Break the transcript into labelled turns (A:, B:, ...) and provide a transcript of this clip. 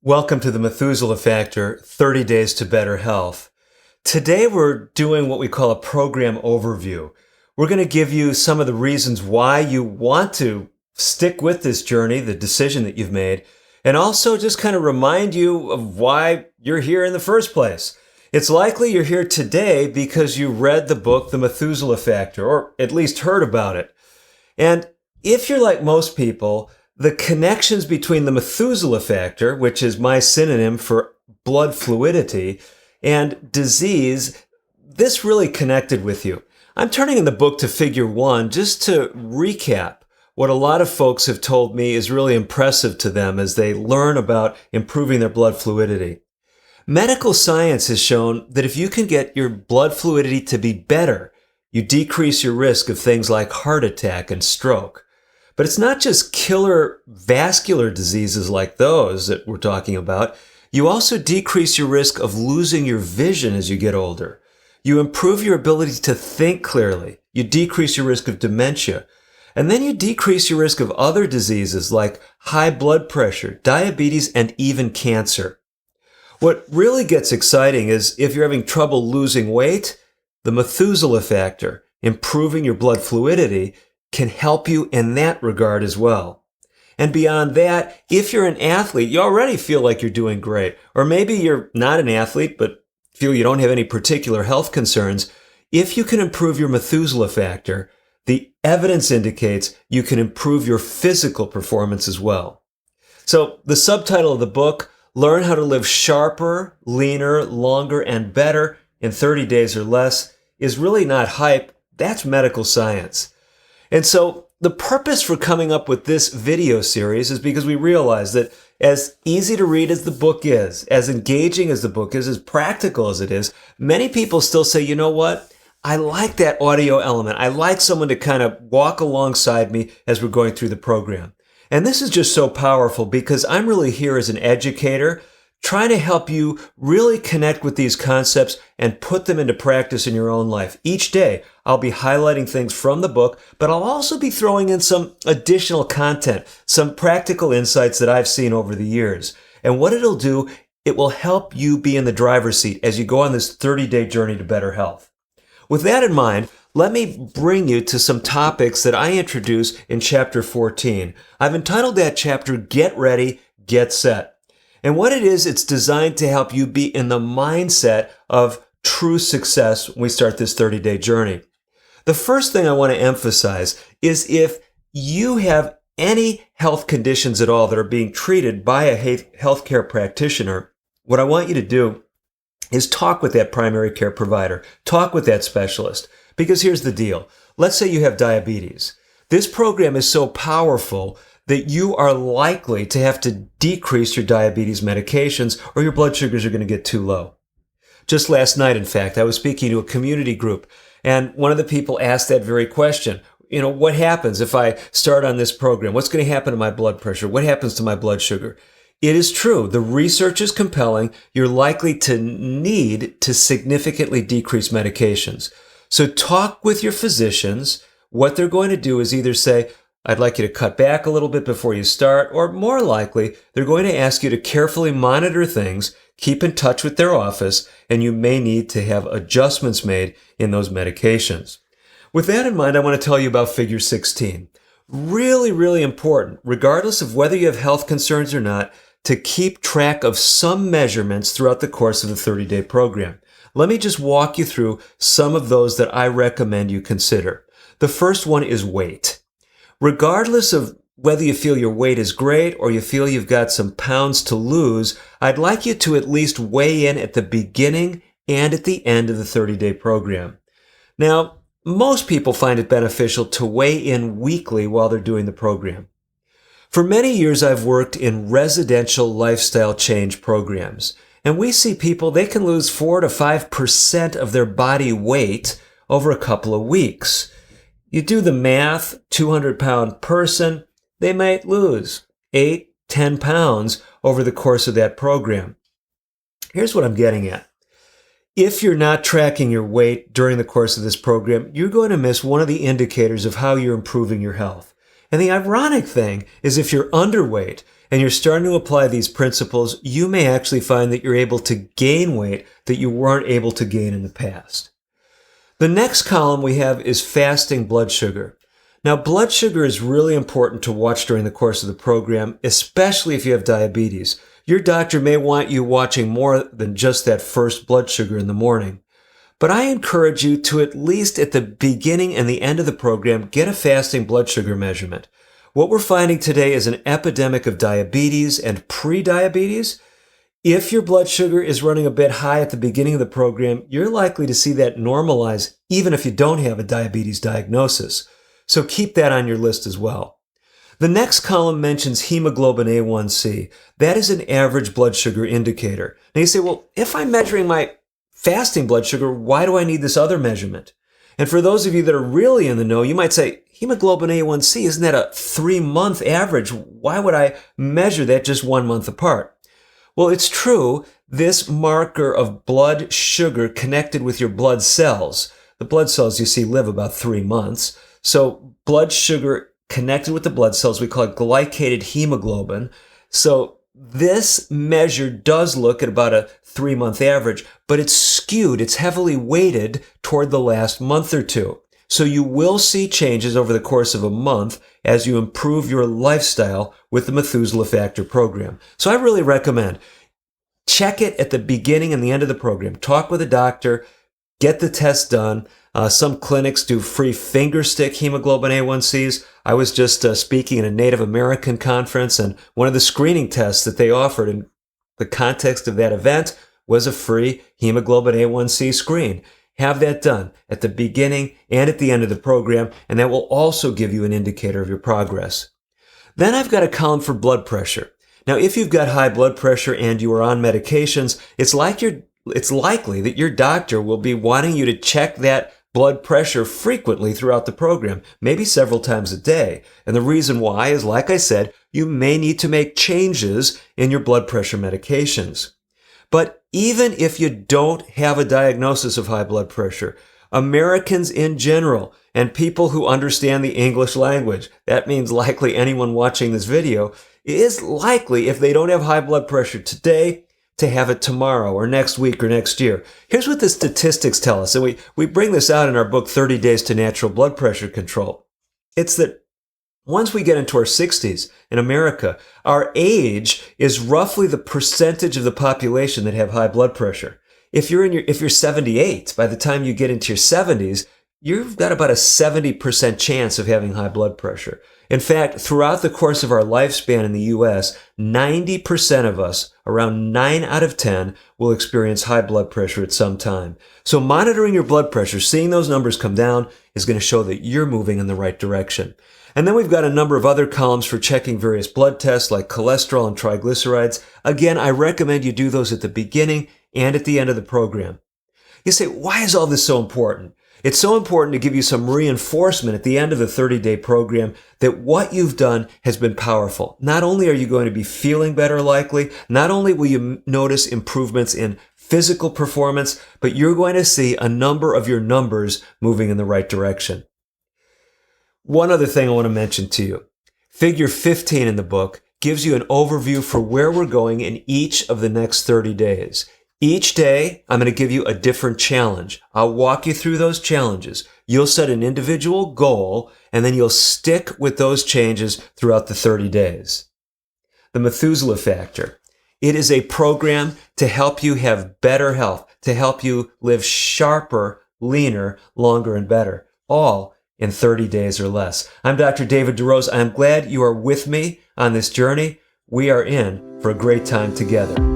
A: Welcome to the Methuselah Factor, 30 Days to Better Health. Today we're doing what we call a program overview. We're going to give you some of the reasons why you want to stick with this journey, the decision that you've made, and also just kind of remind you of why you're here in the first place. It's likely you're here today because you read the book, The Methuselah Factor, or at least heard about it. And if you're like most people, the connections between the Methuselah Factor, which is my synonym for blood fluidity, and disease, this really connected with you. I'm turning in the book to figure 1 just to recap what a lot of folks have told me is really impressive to them as they learn about improving their blood fluidity. Medical science has shown that if you can get your blood fluidity to be better, you decrease your risk of things like heart attack and stroke. But it's not just killer vascular diseases like those that we're talking about. You also decrease your risk of losing your vision as you get older. You improve your ability to think clearly. You decrease your risk of dementia. And then you decrease your risk of other diseases like high blood pressure, diabetes, and even cancer. What really gets exciting is if you're having trouble losing weight, the Methuselah Factor, improving your blood fluidity, can help you in that regard as well. And beyond that, if you're an athlete, you already feel like you're doing great. Or maybe you're not an athlete, but feel you don't have any particular health concerns. If you can improve your Methuselah Factor, the evidence indicates you can improve your physical performance as well. So the subtitle of the book, Learn How to Live Sharper, Leaner, Longer, and Better in 30 Days or Less, is really not hype. That's medical science. And so the purpose for coming up with this video series is because we realize that as easy to read as the book is, as engaging as the book is, as practical as it is, many people still say, you know what? I like that audio element. I like someone to kind of walk alongside me as we're going through the program. And this is just so powerful because I'm really here as an educator, trying to help you really connect with these concepts and put them into practice in your own life. Each day, I'll be highlighting things from the book, but I'll also be throwing in some additional content, some practical insights that I've seen over the years. And what it'll do, it will help you be in the driver's seat as you go on this 30-day journey to better health. With that in mind, let me bring you to some topics that I introduce in Chapter 14. I've entitled that chapter, Get Ready, Get Set. And what it is, it's designed to help you be in the mindset of true success when we start this 30-day journey. The first thing I want to emphasize is if you have any health conditions at all that are being treated by a healthcare practitioner, what I want you to do is talk with that primary care provider, talk with that specialist. Because here's the deal. Let's say you have diabetes. This program is so powerful that you are likely to have to decrease your diabetes medications or your blood sugars are going to get too low. Just last night, in fact, I was speaking to a community group, and one of the people asked that very question. What happens if I start on this program? What's going to happen to my blood pressure? What happens to my blood sugar? It is true. The research is compelling. You're likely to need to significantly decrease medications. So talk with your physicians. What they're going to do is either say, I'd like you to cut back a little bit before you start, or more likely, they're going to ask you to carefully monitor things, keep in touch with their office, and you may need to have adjustments made in those medications. With that in mind, I want to tell you about Figure 16. Really, really important, regardless of whether you have health concerns or not, to keep track of some measurements throughout the course of the 30-day program. Let me just walk you through some of those that I recommend you consider. The first one is weight. Regardless of whether you feel your weight is great or you feel you've got some pounds to lose, I'd like you to at least weigh in at the beginning and at the end of the 30-day program. Now, most people find it beneficial to weigh in weekly while they're doing the program. For many years, I've worked in residential lifestyle change programs, and we see people, they can lose 4 to 5% of their body weight over a couple of weeks. You do the math, 200-pound person, they might lose 8, 10 pounds over the course of that program. Here's what I'm getting at. If you're not tracking your weight during the course of this program, you're going to miss one of the indicators of how you're improving your health. And the ironic thing is if you're underweight and you're starting to apply these principles, you may actually find that you're able to gain weight that you weren't able to gain in the past. The next column we have is fasting blood sugar. Now, blood sugar is really important to watch during the course of the program, especially if you have diabetes. Your doctor may want you watching more than just that first blood sugar in the morning. But I encourage you to, at least at the beginning and the end of the program, get a fasting blood sugar measurement. What we're finding today is an epidemic of diabetes and pre-diabetes. If your blood sugar is running a bit high at the beginning of the program, you're likely to see that normalize even if you don't have a diabetes diagnosis. So keep that on your list as well. The next column mentions hemoglobin A1c. That is an average blood sugar indicator. Now you say, well, if I'm measuring my fasting blood sugar, why do I need this other measurement? And for those of you that are really in the know, you might say, hemoglobin A1c, isn't that a 3-month average? Why would I measure that just 1 month apart? Well, it's true. This marker of blood sugar connected with your blood cells. The blood cells, you see, live about 3 months. So blood sugar connected with the blood cells, we call it glycated hemoglobin. So this measure does look at about a 3-month average, but it's skewed. It's heavily weighted toward the last month or two. So you will see changes over the course of a month as you improve your lifestyle with the Methuselah Factor program. So I really recommend check it at the beginning and the end of the program. Talk with a doctor, get the test done. Some clinics do free finger stick hemoglobin A1Cs. I was just speaking at a Native American conference, and one of the screening tests that they offered in the context of that event was a free hemoglobin A1C screen. Have that done at the beginning and at the end of the program, and that will also give you an indicator of your progress. Then I've got a column for blood pressure. Now, if you've got high blood pressure and you are on medications, it's likely that your doctor will be wanting you to check that blood pressure frequently throughout the program, maybe several times a day. And the reason why is, like I said, you may need to make changes in your blood pressure medications. But even if you don't have a diagnosis of high blood pressure, Americans in general and people who understand the English language, that means likely anyone watching this video, is likely, if they don't have high blood pressure today, to have it tomorrow or next week or next year. Here's what the statistics tell us, and we bring this out in our book, 30 Days to Natural Blood Pressure Control. It's that once we get into our 60s in America, our age is roughly the percentage of the population that have high blood pressure. If you're 78, by the time you get into your 70s, you've got about a 70% chance of having high blood pressure. In fact, throughout the course of our lifespan in the U.S., 90% of us, around 9 out of 10, will experience high blood pressure at some time. So monitoring your blood pressure, seeing those numbers come down, is going to show that you're moving in the right direction. And then we've got a number of other columns for checking various blood tests like cholesterol and triglycerides. Again, I recommend you do those at the beginning and at the end of the program. You say, why is all this so important? It's so important to give you some reinforcement at the end of the 30-day program that what you've done has been powerful. Not only are you going to be feeling better likely, not only will you notice improvements in physical performance, but you're going to see a number of your numbers moving in the right direction. One other thing I want to mention to you. Figure 15 in the book gives you an overview for where we're going in each of the next 30 days. Each day, I'm going to give you a different challenge. I'll walk you through those challenges. You'll set an individual goal, and then you'll stick with those changes throughout the 30 days. The Methuselah Factor. It is a program to help you have better health, to help you live sharper, leaner, longer, and better, all in 30 days or less. I'm Dr. David DeRose. I'm glad you are with me on this journey. We are in for a great time together.